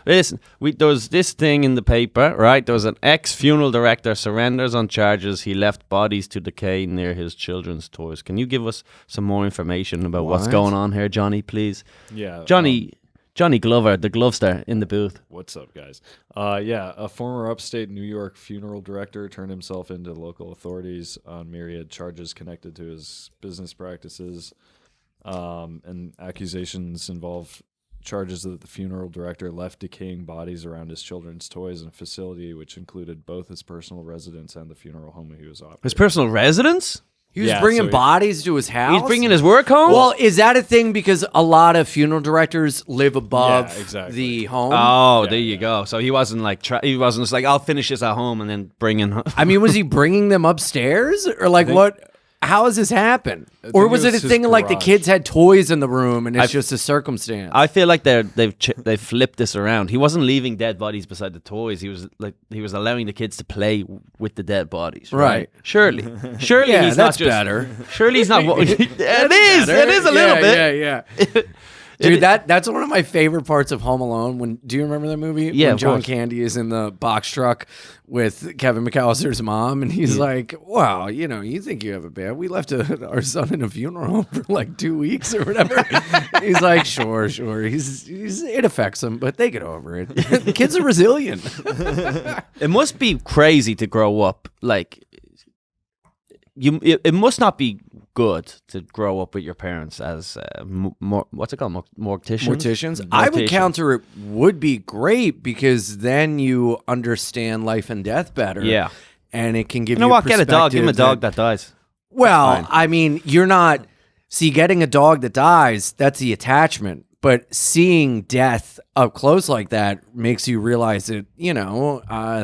Listen, there was this thing in the paper, right? There was an ex-funeral director surrenders on charges he left bodies to decay near his children's toys. Can you give us some more information about what's going on here, Johnny, please? Yeah. Johnny Glover, the Glovester, in the booth. What's up, guys? A former upstate New York funeral director turned himself into local authorities on myriad charges connected to his business practices. And accusations involve charges that the funeral director left decaying bodies around his children's toys in a facility which included both his personal residence and the funeral home he was operating. His personal residence? He was bringing bodies to his house? He's bringing his work home? Well, is that a thing because a lot of funeral directors live above the home? Oh, there you go. So he wasn't like, he wasn't just like, I'll finish this at home and then bring in. I mean, was he bringing them upstairs? Or like what? How does this happen? Or was it a thing like the kids had toys in the room and it's just a circumstance? I feel like they've flipped this around. He wasn't leaving dead bodies beside the toys. He was allowing the kids to play with the dead bodies. Right. Surely yeah, he's that's not just better. Surely he's not. It is a little bit. Yeah. Dude, that's one of my favorite parts of Home Alone. Do you remember that movie? Yeah, when John Candy is in the box truck with Kevin McAllister's mom, and he's like, "Wow, you think you have it bad? We left our son in a funeral home for like 2 weeks or whatever." He's like, "Sure. It affects them, but they get over it. The kids are resilient." It must be crazy to grow up like it must not be good to grow up with your parents as what's it called, morticians? I would counter it would be great because then you understand life and death better. Yeah, and it can give you what? Get a dog. Give him a dog that dies. Well, I mean, you're not. See, getting a dog that dies, that's the attachment. But seeing death up close like that makes you realize that,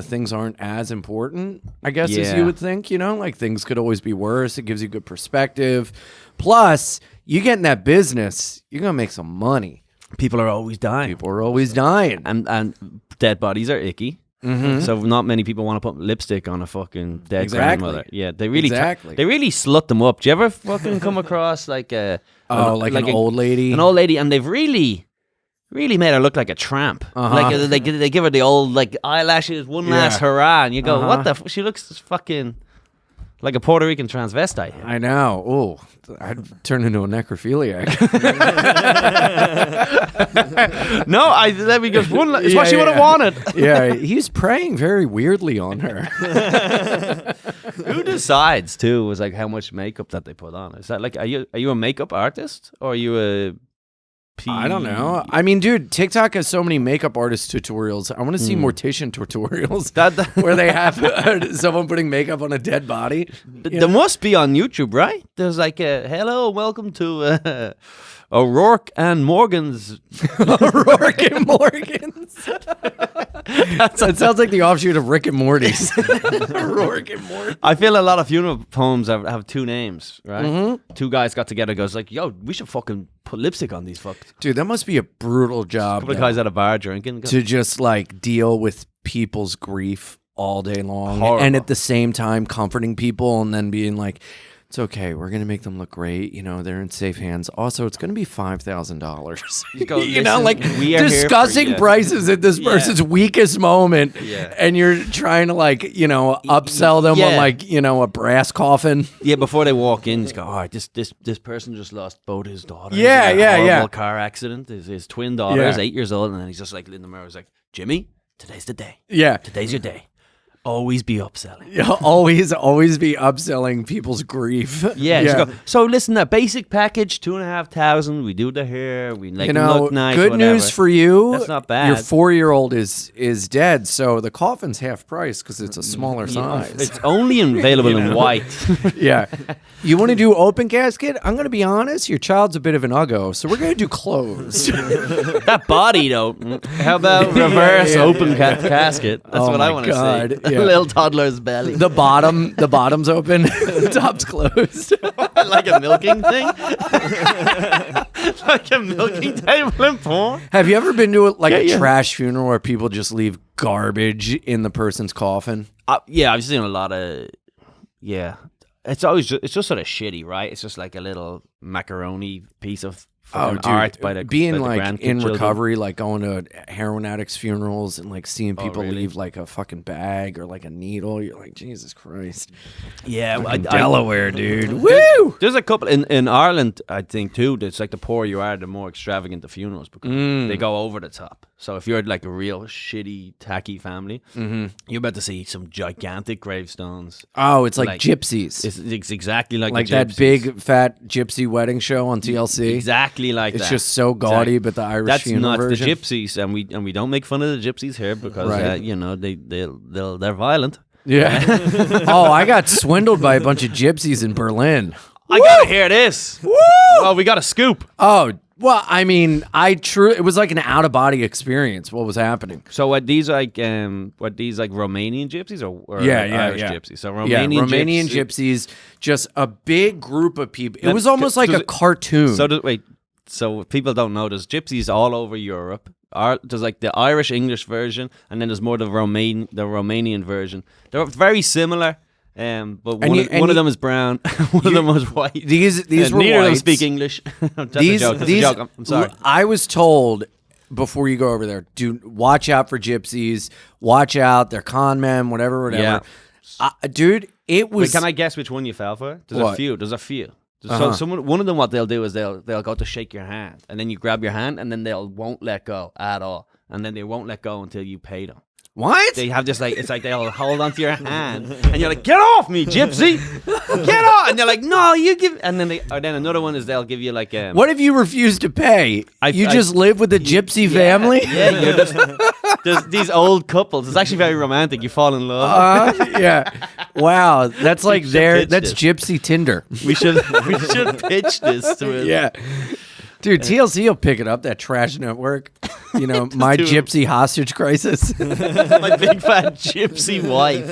things aren't as important, I guess, as you would think, like things could always be worse. It gives you good perspective. Plus, you get in that business, you're going to make some money. People are always dying. And dead bodies are icky. Mm-hmm. So not many people want to put lipstick on a fucking dead grandmother. Yeah, they really they really slut them up. Do you ever fucking come across like an old lady? An old lady, and they've really made her look like a tramp. Like they give her the old like eyelashes, one last hurrah, and you go, what the? She looks fucking like a Puerto Rican transvestite. I know. Oh, I'd turn into a necrophiliac. No, let me just one. It's what she would have wanted. Yeah, he's praying very weirdly on her. Who decides too? Was like how much makeup that they put on? Is that like are you a makeup artist or are you a? I don't know. I mean, dude, TikTok has so many makeup artist tutorials. I want to see Mortician tutorials where they have someone putting makeup on a dead body. There must be on YouTube, right? There's like hello, welcome to O'Rourke and Morgan's. O'Rourke and Morgan's. That sounds like the offshoot of Rick and Morty's. O'Rourke and Morty. I feel a lot of funeral homes have two names, right? Mm-hmm. Two guys got together, goes like, "Yo, we should fucking put lipstick on these fucks." Dude, that must be a brutal job. A couple of guys at a bar drinking to just like deal with people's grief all day long, and at the same time comforting people, and then being like, "It's okay. We're gonna make them look great. They're in safe hands. Also, it's gonna be $5,000." Like discussing prices at this person's weakest moment, and you're trying to like upsell them on like a brass coffin. Yeah, before they walk in, you go, "All right, this person just lost both his daughters. Horrible car accident. His twin daughter is 8 years old, and then he's just like in the mirror, he's like, Jimmy, today's the day. Yeah, today's your day." Always be upselling. Yeah, always be upselling people's grief. Yeah. So listen, that basic package, $2,500. We do the hair. We like look nice. Good news for you. That's not bad. Your 4-year-old is dead, so the coffin's half price because it's a smaller size. It's only available in white. Yeah. You want to do open casket? I'm going to be honest. Your child's a bit of an uggo, so we're going to do closed. That body, though. How about reverse open casket? That's what I want to see. Yeah. Little toddler's belly. The bottom's open. The top's closed. Like a milking thing? Like a milking table in porn? Have you ever been to a trash funeral where people just leave garbage in the person's coffin? Yeah, I've seen a lot of... Yeah. It's just sort of shitty, right? It's just like a little macaroni piece of art by the being by the like grandchildren. in recovery, like going to heroin addicts' funerals and like seeing people really? leave like a fucking bag or like a needle. You're like, Jesus Christ. Yeah, Delaware, dude. Woo! There's a couple in Ireland, I think too. It's like the poorer you are, the more extravagant the funerals because they go over the top. So if you're like a real shitty, tacky family, you're about to see some gigantic gravestones. Oh, it's like gypsies. It's exactly like the that gypsies. big fat gypsy wedding show on TLC. Exactly like It's that. just so gaudy, but the Irish That's funeral not version. the gypsies, and we don't make fun of the gypsies here because Right. you know they're violent. Yeah. Oh, I got swindled by a bunch of gypsies in Berlin. I gotta hear this. Woo! Oh, we got a scoop. Oh, well, I mean, it was like an out of body experience. What was happening? So what these like Romanian gypsies or Yeah, Irish yeah. gypsies? So Romanian gypsies, just a big group of people. It was almost like a cartoon. So people don't know there's gypsies all over Europe. There's like the Irish English version, and then there's more the Romanian version. They're very similar. But one of them is brown, one of them was white. These were neither of them whites. speak English. That's a joke. That's a joke. I'm sorry. I was told before you go over there, watch out for gypsies. Watch out, they're con men, whatever. Yeah. Dude, it was. Wait, can I guess which one you fell for? There's What? a few. There's a few. So one of them, what they'll do is they'll go to shake your hand, and then you grab your hand, and then won't let go at all, and then they won't let go until you pay them. What? They have this it's like they'll hold onto your hand, and you're like, get off me, gypsy, get off, and they're like, no, you give, and then then another one is they'll give you like What if you refuse to pay? You just live with a gypsy family? Yeah, you're just there's these old couples. It's actually very romantic. You fall in love. Yeah. Wow, that's like pitch that's this. gypsy Tinder. We should pitch this to it. Yeah. Dude, TLC will pick it up, that trash network. You know, my gypsy hostage crisis. My big fat gypsy wife.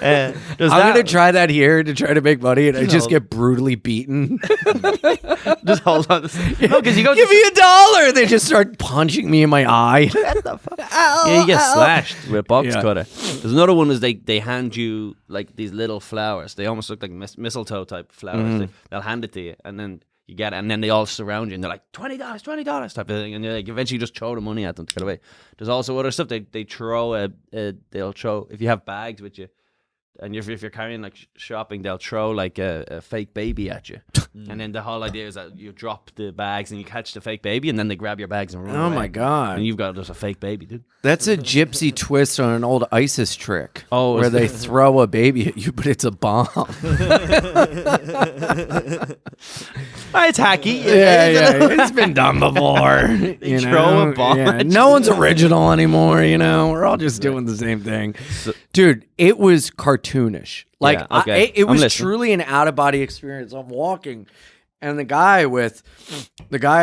I'm going to try that here to try to make money, and I just get brutally beaten. Just hold on. No, because you go. Give me $1. They just start punching me in my eye. Yeah, you get slashed with a box Yeah. cutter. There's another one is they hand you like these little flowers. They almost look like mistletoe type flowers. They'll hand it to you, and then you get it, and then they all surround you, and they're like $20 type of thing, and you like eventually just throw the money at them to get away. There's also other stuff they throw they'll throw if you have bags with you. And if you're carrying like shopping, they'll throw like a fake baby at you. And then the whole idea is that you drop the bags and you catch the fake baby, and then they grab your bags and run away. Oh, my God. And you've got just a fake baby, dude. That's a gypsy twist on an old ISIS trick. Oh, where is they throw a baby at you, but it's a bomb. It's hacky. Yeah. It's been done before. You throw a bomb Yeah. at No one's original anymore, you know? We're all just doing the same thing. Dude, it was cartoonish. Like, Yeah, okay. it was I'm listening. truly an out-of-body experience. I'm walking, and the guy I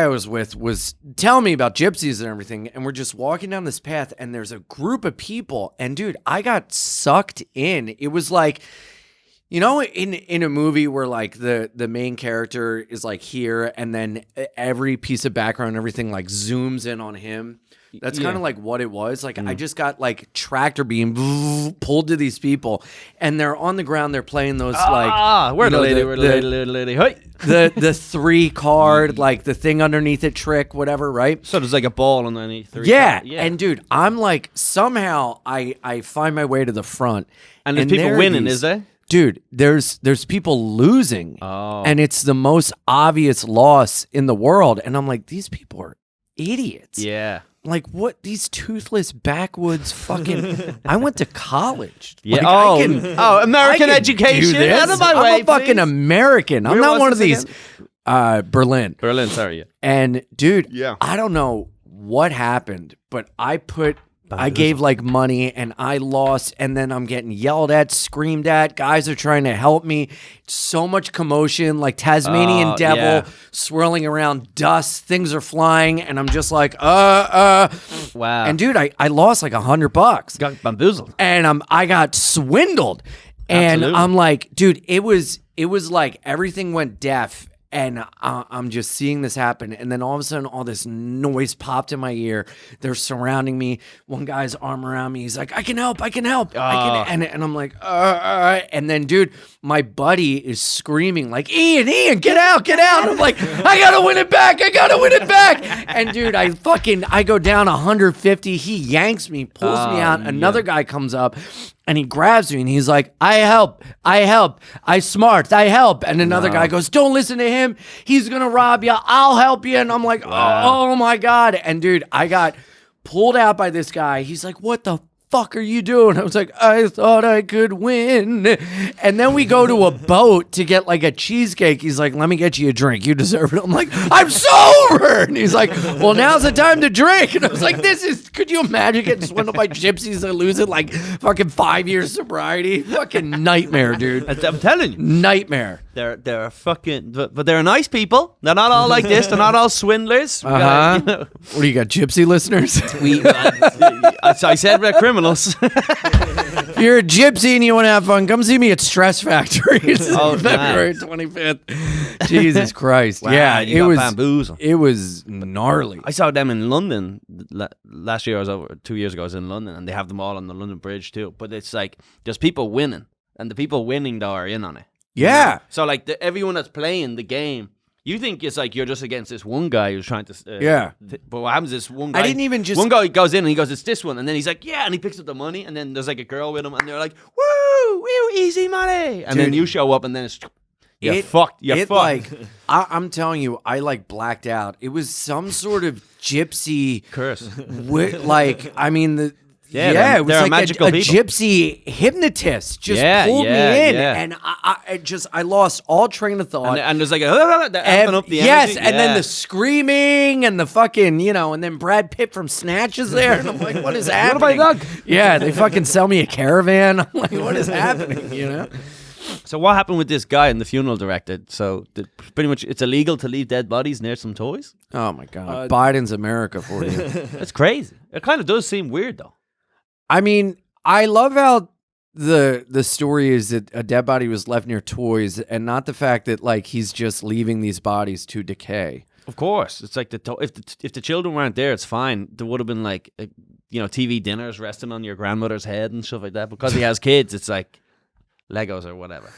was with was telling me about gypsies and everything, and we're just walking down this path, and there's a group of people, and dude, I got sucked in. It was like, you know, in a movie where like the main character is like here, and then every piece of background, everything like zooms in on him. That's kind of like what it was. Like I just got like tractor beam pulled to these people, and they're on the ground. They're playing those We're the lady. Hey. the 3 card, like the thing underneath it trick, whatever, right? So there's like a ball underneath. Yeah. And dude, I'm like, somehow I find my way to the front, And there's people there are winning, these- is there? Dude, there's people losing, and it's the most obvious loss in the world, and I'm like, these people are idiots. Yeah. Like, what? These toothless backwoods fucking... I went to college. Yeah. Like, American I can education. do this. Out of my I'm way, a fucking please. American. I'm Where not was one of this these... Berlin. Berlin, sorry. Yeah. And, dude, Yeah. I don't know what happened, but I gave like money and I lost, and then I'm getting yelled at, screamed at. Guys are trying to help me. So much commotion, like Tasmanian devil swirling around, dust, things are flying, and I'm just like, Wow. And dude, I lost like $100, got bamboozled. and I got swindled, and Absolutely. I'm like, dude, it was like everything went deaf. And I'm just seeing this happen. And then all of a sudden, all this noise popped in my ear. They're surrounding me. One guy's arm around me. He's like, I can help. And I'm like, all right. And then, dude, my buddy is screaming like, Ian, get out. And I'm like, I got to win it back. And, dude, I go down 150. He yanks me, pulls me out. Another guy comes up. And he grabs me and he's like, I help. I smart. I help. And another guy goes, don't listen to him. He's going to rob you. I'll help you. And I'm like, oh my God. And dude, I got pulled out by this guy. He's like, what the fuck are you doing? I was like, I thought I could win. And then we go to a boat to get like a cheesecake. He's like, let me get you a drink. You deserve it. I'm like, I'm sober. And he's like, well, now's the time to drink. And I was like, could you imagine getting swindled by gypsies and losing like fucking 5 years sobriety? Fucking nightmare, dude. I'm telling you. Nightmare. They're fucking, but they're nice people. They're not all like this. They're not all swindlers. What do you got, gypsy listeners? I said we're criminals. If you're a gypsy and you want to have fun, come see me at Stress Factory. It's February 25th. Jesus Christ. Wow, yeah, it was gnarly. I saw them in London last year. 2 years ago. I was in London, and they have them all on the London Bridge too. But it's like there's people winning, and the people winning though are in on it. Yeah. You know? So like everyone that's playing the game, you think it's like you're just against this one guy who's trying to. But what happens is one guy. One guy goes in and he goes, it's this one, and then he's like, yeah, and he picks up the money, and then there's like a girl with him, and they're like, woo, easy money, and then you show up, and then it's. You're fucked. Like, I'm telling you, I like blacked out. It was some sort of gypsy curse. Like, I mean, it was like magical a gypsy hypnotist just pulled me in, and I lost all train of thought. And there's like they're amping up the energy. Yes, and then the screaming and the fucking, and then Brad Pitt from Snatch is there, and I'm like, what is happening? What have I done? Yeah, they fucking sell me a caravan. I'm like, what is happening? So what happened with this guy and the funeral director? So pretty much it's illegal to leave dead bodies near some toys? Oh my God. Biden's America for you. That's crazy. It kind of does seem weird though. I mean, I love how the story is that a dead body was left near toys and not the fact that like he's just leaving these bodies to decay. Of course. It's like if the children weren't there, it's fine. There would have been like, TV dinners resting on your grandmother's head and stuff like that. Because he has kids, it's like Legos or whatever.